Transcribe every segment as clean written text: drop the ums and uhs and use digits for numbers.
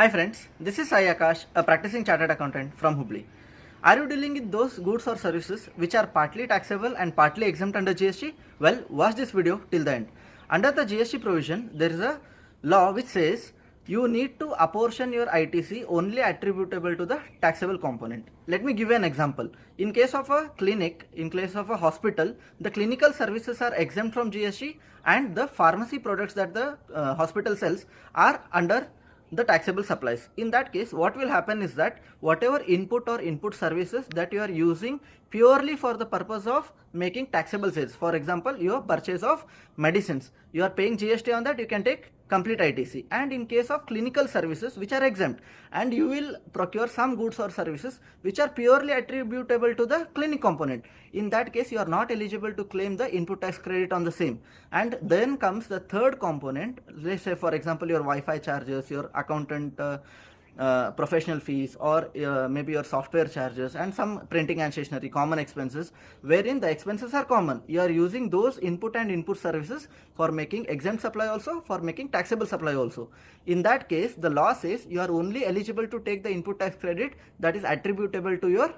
Hi friends, this is Sai Akash, a practicing chartered accountant from Hubli. Are you dealing with those goods or services which are partly taxable and partly exempt under GST? Well, watch this video till the end. Under the GST provision, there is a law which says you need to apportion your ITC only attributable to the taxable component. Let me give you an example. In case of a clinic, in case of a hospital, the clinical services are exempt from GST and the pharmacy products that the hospital sells are under the taxable supplies. In that case, what will happen is that whatever input or input services that you are using purely for the purpose of making taxable sales, for example your purchase of medicines, you are paying GST on that, you can take complete ITC. And in case of clinical services which are exempt, and you will procure some goods or services which are purely attributable to the clinic component, in that case you are not eligible to claim the input tax credit on the same. And then comes the third component. Let's say for example your Wi-Fi charges, your accountant professional fees, or maybe your software charges and some printing and stationery common expenses, wherein the expenses are common. You are using those input and input services for making exempt supply also, for making taxable supply also. In that case, the law says you are only eligible to take the input tax credit that is attributable to your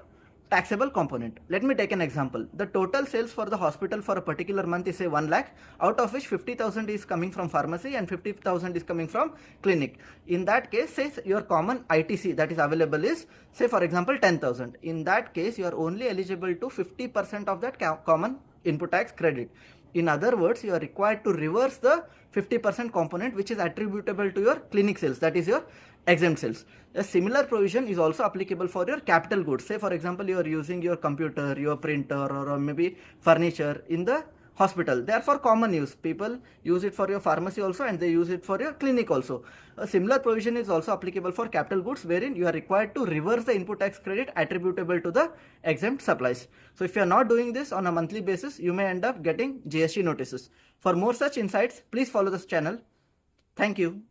taxable component. Let me take an example. The total sales for the hospital for a particular month is say 1 lakh, out of which 50,000 is coming from pharmacy and 50,000 is coming from clinic. In that case, say your common ITC that is available is say for example 10,000. In that case, you are only eligible to 50% of that common input tax credit. In other words, you are required to reverse the 50% component which is attributable to your clinic sales, that is your exempt sales. A similar provision is also applicable for your capital goods. Say for example you are using your computer, your printer, or maybe furniture in the hospital. They are for common use. People use it for your pharmacy also and they use it for your clinic also. A similar provision is also applicable for capital goods, wherein you are required to reverse the input tax credit attributable to the exempt supplies. So if you are not doing this on a monthly basis, you may end up getting GST notices. For more such insights, please follow this channel. Thank you.